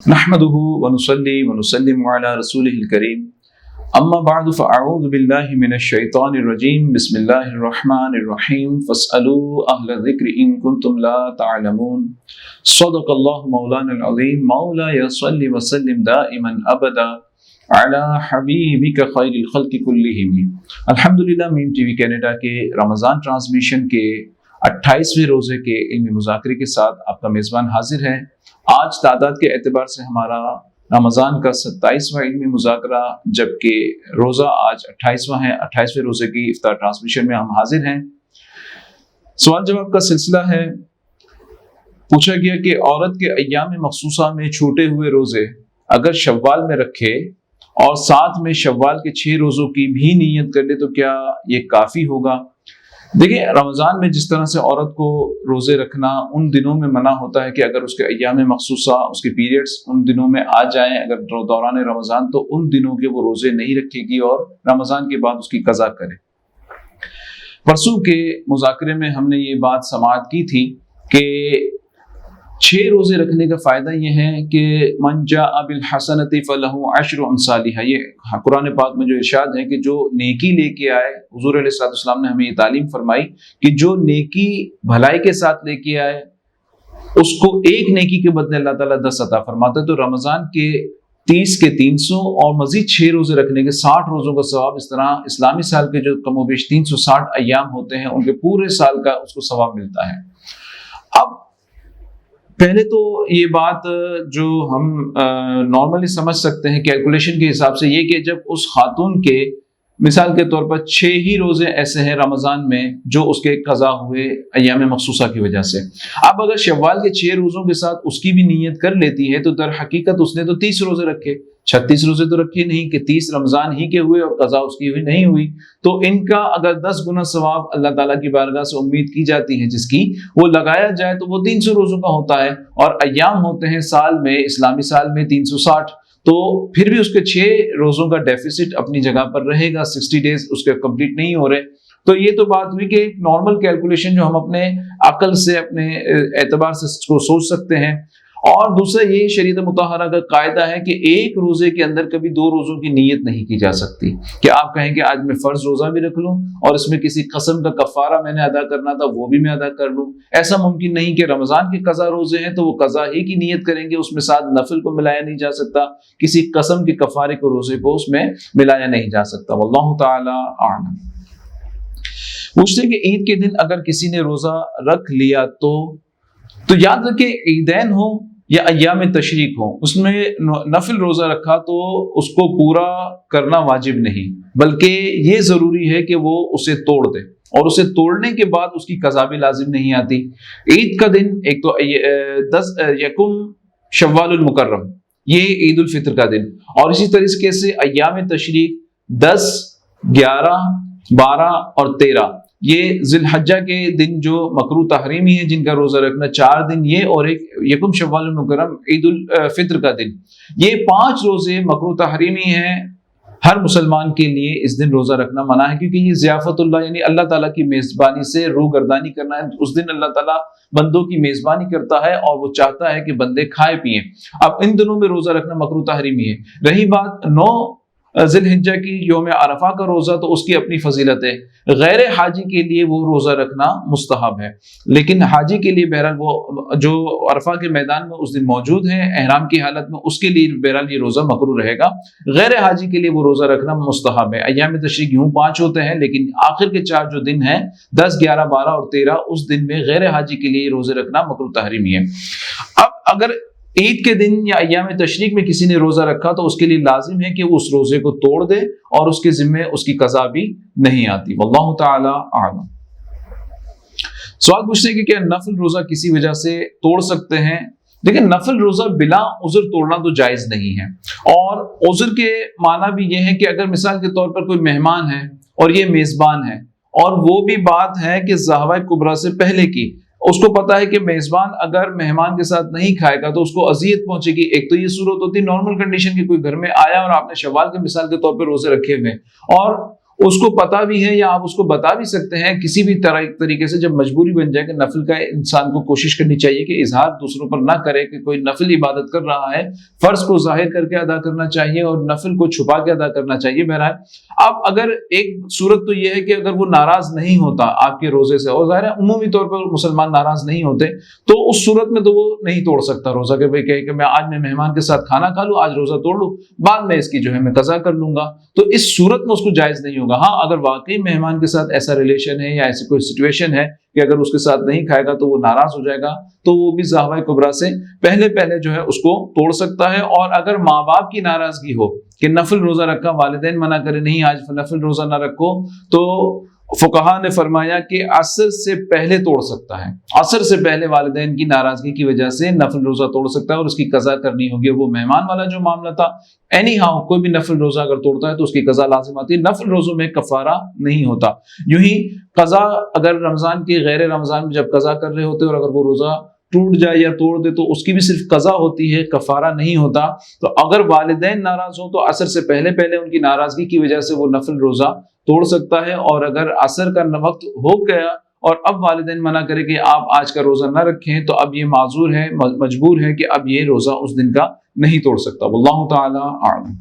نحمده ونصلي ونسلم على رسوله الكريم اما بعد فاعوذ بالله من الشيطان الرجيم بسم الله الرحمن الرحيم فاسألوا اهل الذكر ان كنتم لا تعلمون صدق الله مولانا العظيم مولاي صل وسلم دائما ابدا على حبيبك خير الخلق كلهم۔ الحمدللہ میم ٹی وی کینیڈا کے رمضان ٹرانسمیشن کے 28ویں روزے کے علمی مذاکرے کے ساتھ آپ کا میزبان حاضر ہے۔ آج تعداد کے اعتبار سے ہمارا رمضان کا 27واں علمی مذاکرہ، جبکہ روزہ آج 28واں ہے۔ 28ویں روزے کی افطار ٹرانسمیشن میں ہم حاضر ہیں۔ سوال جواب کا سلسلہ ہے۔ پوچھا گیا کہ عورت کے ایام مخصوصہ میں چھوٹے ہوئے روزے اگر شوال میں رکھے اور ساتھ میں شوال کے 6 روزوں کی بھی نیت کر لے تو کیا یہ کافی ہوگا؟ دیکھیں، رمضان میں جس طرح سے عورت کو روزے رکھنا ان دنوں میں منع ہوتا ہے کہ اگر اس کے ایام مخصوصہ، اس کے پیریڈز ان دنوں میں آ جائیں اگر دوران رمضان، تو ان دنوں کے وہ روزے نہیں رکھے گی اور رمضان کے بعد اس کی قضا کرے۔ پرسوں کے مذاکرے میں ہم نے یہ بات سماعت کی تھی کہ 6 روزے رکھنے کا فائدہ یہ ہے کہ من جاء بالحسنۃ فلہ عشر امثالھا، یہ قرآن پاک میں جو ارشاد ہے کہ جو نیکی لے کے آئے، حضور علیہ السلام نے ہمیں یہ تعلیم فرمائی کہ جو نیکی بھلائی کے ساتھ لے کے آئے اس کو ایک نیکی کے بدلے اللہ تعالیٰ 10 عطا فرماتا ہے۔ تو رمضان کے 30 کے 300 اور مزید 6 روزے رکھنے کے 60 روزوں کا ثواب، اس طرح اسلامی سال کے جو کم و بیش 360 ایام ہوتے ہیں ان کے پورے سال کا اس کو ثواب ملتا ہے۔ اب پہلے تو یہ بات جو ہم نارملی سمجھ سکتے ہیں کیلکولیشن کے حساب سے، یہ کہ جب اس خاتون کے مثال کے طور پر 6 ہی روزے ایسے ہیں رمضان میں جو اس کے قضا ہوئے ایام مخصوصہ کی وجہ سے، اب اگر شوال کے 6 روزوں کے ساتھ اس کی بھی نیت کر لیتی ہے تو در حقیقت اس نے تو 30 روزے رکھے، 36 روزے تو رکھے نہیں کہ 30 رمضان ہی کے ہوئے اور قضا اس کی ہوئی نہیں ہوئی، تو ان کا اگر 10 گنا ثواب اللہ تعالیٰ کی بارگاہ سے امید کی جاتی ہے جس کی وہ لگایا جائے تو وہ 300 روزوں کا ہوتا ہے، اور ایام ہوتے ہیں سال میں، اسلامی سال میں 360، تو پھر بھی اس کے 6 روزوں کا ڈیفیسٹ اپنی جگہ پر رہے گا، 60 ڈیز اس کے کمپلیٹ نہیں ہو رہے۔ تو یہ تو بات ہوئی کہ نارمل کیلکولیشن جو ہم اپنے عقل سے، اپنے اعتبار سے اس کو سوچ سکتے ہیں۔ اور دوسرا یہ شریعت مطہرہ کا قاعدہ ہے کہ ایک روزے کے اندر کبھی 2 روزوں کی نیت نہیں کی جا سکتی، کہ آپ کہیں کہ آج میں فرض روزہ بھی رکھ لوں اور اس میں کسی قسم کا کفارہ میں نے ادا کرنا تھا وہ بھی میں ادا کر لوں۔ ایسا ممکن نہیں کہ رمضان کے قضا روزے ہیں تو وہ قضا ہی کی نیت کریں گے، اس میں ساتھ نفل کو ملایا نہیں جا سکتا، کسی قسم کے کفارے کو روزے کو اس میں ملایا نہیں جا سکتا۔ واللہ تعالی اعلم۔ پوچھتے ہیں کہ عید کے دن اگر کسی نے روزہ رکھ لیا تو یاد رکھیں عیدین ہو یا ایام تشریق ہو، اس میں نفل روزہ رکھا تو اس کو پورا کرنا واجب نہیں، بلکہ یہ ضروری ہے کہ وہ اسے توڑ دے، اور اسے توڑنے کے بعد اس کی قضا بھی لازم نہیں آتی۔ عید کا دن ایک تو 10 یکم شوال المکرم، یہ عید الفطر کا دن، اور اسی طریقے سے ایام تشریق 10 11 12 اور 13، یہ ذی الحجہ کے دن جو مکروہ تحریمی ہیں جن کا روزہ رکھنا 4 دن یہ، اور ایک یکم شوال المکرم عید الفطر کا دن، یہ 5 روزے مکروہ تحریمی ہیں۔ ہر مسلمان کے لیے اس دن روزہ رکھنا منع ہے، کیونکہ یہ ضیافت اللہ، یعنی اللہ تعالیٰ کی میزبانی سے روگردانی کرنا ہے۔ اس دن اللہ تعالیٰ بندوں کی میزبانی کرتا ہے اور وہ چاہتا ہے کہ بندے کھائے پیئیں۔ اب ان دنوں میں روزہ رکھنا مکروہ تحریمی ہے۔ رہی بات 9 ذی الحجہ کی یوم عرفہ کا روزہ، تو اس کی اپنی فضیلت ہے، غیر حاجی کے لیے وہ روزہ رکھنا مستحب ہے، لیکن حاجی کے لیے بہرحال وہ جو عرفہ کے میدان میں اس دن موجود ہے احرام کی حالت میں، اس کے لیے بہرحال یہ روزہ مکروہ رہے گا۔ غیر حاجی کے لیے وہ روزہ رکھنا مستحب ہے۔ ایام تشریق یوں 5 ہوتے ہیں، لیکن آخر کے 4 جو دن ہیں 10 11 12 اور 13، اس دن میں غیر حاجی کے لیے روزے رکھنا مکروہ تحریمی ہے۔ اب اگر عید کے دن یا ایام تشریق میں کسی نے روزہ رکھا تو اس کے لیے لازم ہے کہ وہ اس روزے کو توڑ دے، اور اس کے ذمے اس کی قضا بھی نہیں آتی۔ واللہ تعالی اعلم۔ سوال پوچھتے ہیں کہ کیا نفل روزہ کسی وجہ سے توڑ سکتے ہیں؟ لیکن نفل روزہ بلا عذر توڑنا تو جائز نہیں ہے، اور عذر کے معنی بھی یہ ہے کہ اگر مثال کے طور پر کوئی مہمان ہے اور یہ میزبان ہے، اور وہ بھی بات ہے کہ ضحوہ کبریٰ سے پہلے کی، اس کو پتا ہے کہ میزبان اگر مہمان کے ساتھ نہیں کھائے گا تو اس کو اذیت پہنچے گی۔ ایک تو یہ صورت ہوتی ہے نارمل کنڈیشن کی، کوئی گھر میں آیا اور آپ نے شوال کے مثال کے طور پر روزے رکھے ہوئے اور اس کو پتا بھی ہے یا آپ اس کو بتا بھی سکتے ہیں کسی بھی طریقے سے، جب مجبوری بن جائے کہ نفل کا انسان کو کوشش کرنی چاہیے کہ اظہار دوسروں پر نہ کرے کہ کوئی نفل عبادت کر رہا ہے، فرض کو ظاہر کر کے ادا کرنا چاہیے اور نفل کو چھپا کے ادا کرنا چاہیے۔ بہرحال اب اگر ایک صورت تو یہ ہے کہ اگر وہ ناراض نہیں ہوتا آپ کے روزے سے، اور ظاہر ہے عمومی طور پر مسلمان ناراض نہیں ہوتے، تو اس صورت میں تو وہ نہیں توڑ سکتا روزہ کہ بھائی کہے کہ میں آج میں مہمان کے ساتھ کھانا کھا لوں، آج روزہ توڑ لوں، بعد میں اس کی جو ہے میں قضا کر لوں گا، تو اس صورت میں اس کو جائز نہیں ہوگا۔ ہاں اگر واقعی مہمان کے ساتھ ایسا ریلیشن ہے یا ایسی کوئی سچویشن ہے کہ اگر اس کے ساتھ نہیں کھائے گا تو وہ ناراض ہو جائے گا، تو وہ بھی ضحوہ کبریٰ سے پہلے جو ہے اس کو توڑ سکتا ہے۔ اور اگر ماں باپ کی ناراضگی ہو کہ نفل روزہ رکھا، والدین منع کرے نہیں آج نفل روزہ نہ رکھو، تو فقہا نے فرمایا کہ عصر سے پہلے توڑ سکتا ہے، عصر سے پہلے والدین کی ناراضگی کی وجہ سے نفل روزہ توڑ سکتا ہے اور اس کی قضا کرنی ہوگی۔ وہ مہمان والا جو معاملہ تھا، اینی ہاؤ کوئی بھی نفل روزہ اگر توڑتا ہے تو اس کی قضا لازم آتی ہے، نفل روزوں میں کفارہ نہیں ہوتا۔ یوں ہی قضا اگر رمضان کے غیر رمضان میں جب قضا کر رہے ہوتے اور اگر وہ روزہ ٹوٹ جائے یا توڑ دے تو اس کی بھی صرف قضا ہوتی ہے، کفارہ نہیں ہوتا۔ تو اگر والدین ناراض ہوں تو عصر سے پہلے ان کی ناراضگی کی وجہ سے وہ نفل روزہ توڑ سکتا ہے، اور اگر عصر کا وقت ہو گیا اور اب والدین منع کرے کہ آپ آج کا روزہ نہ رکھیں، تو اب یہ معذور ہے، مجبور ہے کہ اب یہ روزہ اس دن کا نہیں توڑ سکتا۔ واللہ تعالی اعلم۔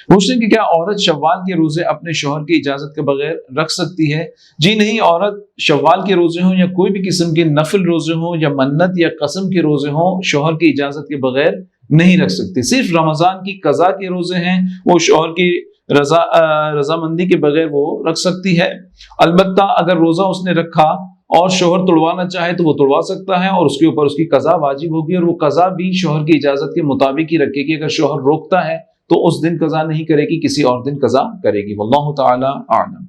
پوچھتے ہیں کہ کیا عورت شوال کے روزے اپنے شوہر کی اجازت کے بغیر رکھ سکتی ہے؟ جی نہیں، عورت شوال کے روزے ہوں یا کوئی بھی قسم کے نفل روزے ہوں یا منت یا قسم کے روزے ہوں، شوہر کی اجازت کے بغیر نہیں رکھ سکتی۔ صرف رمضان کی قضا کے روزے ہیں، وہ شوہر کی رضامندی کے بغیر وہ رکھ سکتی ہے۔ البتہ اگر روزہ اس نے رکھا اور شوہر توڑوانا چاہے تو وہ توڑوا سکتا ہے، اور اس کے اوپر اس کی قضا واجب ہوگی، اور وہ قضا بھی شوہر کی اجازت کے مطابق ہی رکھے گی۔ اگر شوہر روکتا ہے تو اس دن قضا نہیں کرے گی، کسی اور دن قضا کرے گی۔ واللہ تعالی اعلم۔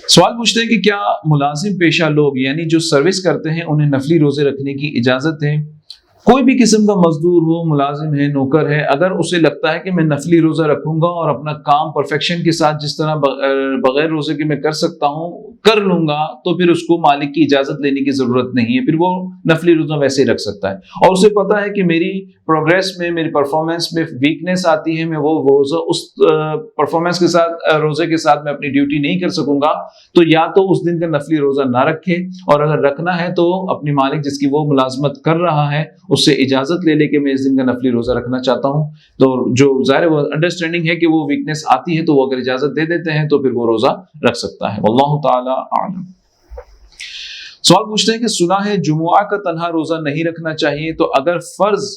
سوال پوچھتے ہیں کہ کیا ملازم پیشہ لوگ یعنی جو سروس کرتے ہیں انہیں نفلی روزے رکھنے کی اجازت ہے؟ کوئی بھی قسم کا مزدور ہو، ملازم ہے، نوکر ہے، اگر اسے لگتا ہے کہ میں نفلی روزہ رکھوں گا اور اپنا کام پرفیکشن کے ساتھ جس طرح بغیر روزے کے میں کر سکتا ہوں کر لوں گا، تو پھر اس کو مالک کی اجازت لینے کی ضرورت نہیں ہے، پھر وہ نفلی روزہ ویسے ہی رکھ سکتا ہے۔ اور اسے پتا ہے کہ میری پروگریس میں، میری پرفارمنس میں ویکنیس آتی ہے، میں وہ روزہ اس پرفارمنس کے ساتھ روزے کے ساتھ میں اپنی ڈیوٹی نہیں کر سکوں گا، تو یا تو اس دن کا نفلی روزہ نہ رکھے، اور اگر رکھنا ہے تو اپنی مالک جس کی وہ ملازمت کر رہا ہے اس سے اجازت لے لے کہ میں اس دن کا نفلی روزہ رکھنا چاہتا ہوں۔ تو جو ظاہر وہ انڈرسٹینڈنگ ہے کہ وہ ویکنیس آتی ہے تو وہ اگر اجازت دے دیتے ہیں تو پھر وہ روزہ رکھ سکتا ہے۔ واللہ تعالی اعلم۔ سوال پوچھتے ہیں کہ سنا ہے جمعہ کا تنہا روزہ نہیں رکھنا چاہیے، تو اگر فرض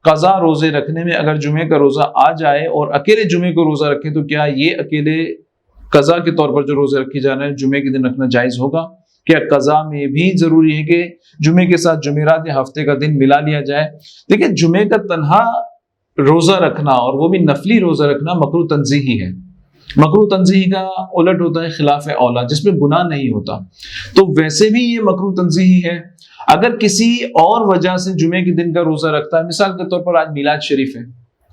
قضا روزے رکھنے میں اگر جمعے کا روزہ آ جائے اور اکیلے جمعے کو روزہ رکھیں تو کیا یہ اکیلے قضا کے طور پر جو روزے رکھے جا رہے ہیں جمعے کے دن رکھنا جائز ہوگا؟ کیا قضا میں بھی ضروری ہے کہ جمعے کے ساتھ جمعرات یا ہفتے کا دن ملا لیا جائے؟ دیکھیں، جمعے کا تنہا روزہ رکھنا اور وہ بھی نفلی روزہ رکھنا مکروہ تنزیہی ہے۔ مکروہ تنزیہی کا الٹ ہوتا ہے خلاف اولا، جس میں گناہ نہیں ہوتا، تو ویسے بھی یہ مکروہ تنزیہی ہے۔ اگر کسی اور وجہ سے جمعے کے دن کا روزہ رکھتا ہے، مثال کے طور پر آج میلاد شریف ہے،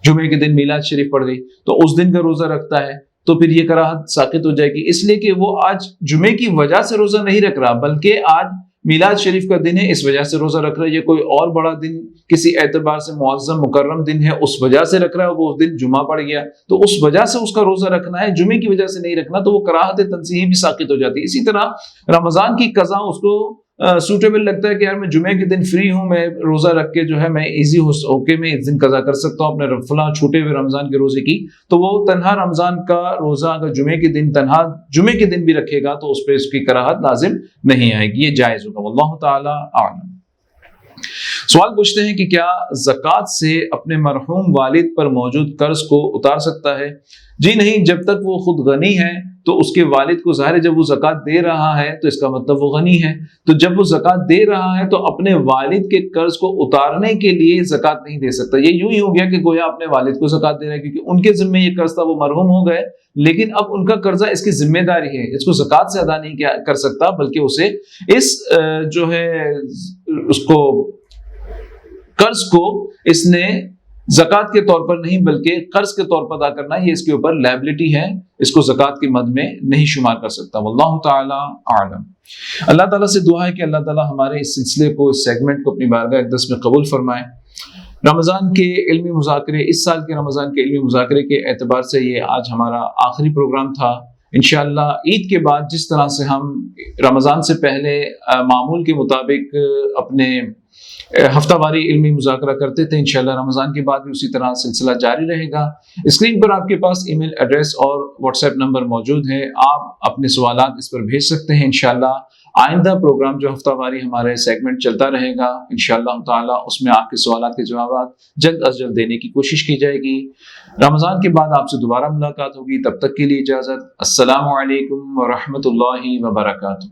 جمعے کے دن میلاد شریف پڑ گئی تو اس دن کا روزہ رکھتا ہے، تو پھر یہ کراہت ساقط ہو جائے گی، اس لیے کہ وہ آج جمعے کی وجہ سے روزہ نہیں رکھ رہا بلکہ آج میلاد شریف کا دن ہے اس وجہ سے روزہ رکھ رہا ہے، یہ کوئی اور بڑا دن کسی اعتبار سے معظم مکرم دن ہے اس وجہ سے رکھ رہا ہے، وہ اس دن جمعہ پڑ گیا تو اس وجہ سے اس کا روزہ رکھنا ہے، جمعے کی وجہ سے نہیں رکھنا، تو وہ کراہت تنزیہی بھی ساقط ہو جاتی ہے۔ اسی طرح رمضان کی قضا اس کو سوٹیبل لگتا ہے کہ یار میں جمعے کے دن فری ہوں، میں روزہ رکھ کے جو ہے میں ایزی ہو کے میں اس دن قضا کر سکتا ہوں اپنے فلاں چھوٹے ہوئے رمضان کے روزے کی، تو وہ تنہا رمضان کا روزہ اگر جمعے کے دن تنہا جمعے کے دن بھی رکھے گا تو اس پہ اس کی کراہت لازم نہیں آئے گی، یہ جائز ہوگا۔ واللہ تعالی اعلم۔ سوال پوچھتے ہیں کہ کیا زکوٰۃ سے اپنے مرحوم والد پر موجود قرض کو اتار سکتا ہے؟ جی نہیں، جب تک وہ خود غنی ہے تو اس کے والد کو ظاہر ہے جب وہ زکوٰۃ دے رہا ہے تو اس کا مطلب وہ غنی ہے، تو جب وہ زکوٰۃ دے رہا ہے تو اپنے والد کے قرض کو اتارنے کے لیے زکوٰۃ نہیں دے سکتا۔ یہ یوں ہی ہو گیا کہ گویا اپنے والد کو زکوٰۃ دے رہا ہے کیونکہ ان کے ذمہ یہ قرض تھا، وہ مرحوم ہو گئے، لیکن اب ان کا قرضہ اس کی ذمہ داری ہے، اس کو زکوٰۃ سے ادا نہیں کر سکتا بلکہ اسے اس جو ہے اس کو قرض کو اس نے زکوٰۃ کے طور پر نہیں بلکہ قرض کے طور پر ادا کرنا، یہ اس کے اوپر لائبلٹی ہے، اس کو زکوٰۃ کی مد میں نہیں شمار کر سکتا۔ واللہ تعالی اعلم۔ اللہ تعالیٰ سے دعا ہے کہ اللہ تعالیٰ ہمارے اس سلسلے کو، اس سیگمنٹ کو اپنی بارگاہ اقدس میں قبول فرمائے۔ رمضان کے علمی مذاکرے، اس سال کے رمضان کے علمی مذاکرے کے اعتبار سے یہ آج ہمارا آخری پروگرام تھا۔ انشاءاللہ عید کے بعد جس طرح سے ہم رمضان سے پہلے معمول کے مطابق اپنے ہفتہ واری علمی مذاکرہ کرتے تھے، انشاءاللہ رمضان کے بعد بھی اسی طرح سلسلہ جاری رہے گا۔ اسکرین پر آپ کے پاس ای میل ایڈریس اور واٹس ایپ نمبر موجود ہے، آپ اپنے سوالات اس پر بھیج سکتے ہیں۔ انشاءاللہ آئندہ پروگرام جو ہفتہ واری ہمارے سیگمنٹ چلتا رہے گا انشاءاللہ تعالی، اس میں آپ کے سوالات کے جوابات جلد از جلد دینے کی کوشش کی جائے گی۔ رمضان کے بعد آپ سے دوبارہ ملاقات ہوگی، تب تک کے لیے اجازت۔ السلام علیکم ورحمۃ اللہ وبرکاتہ۔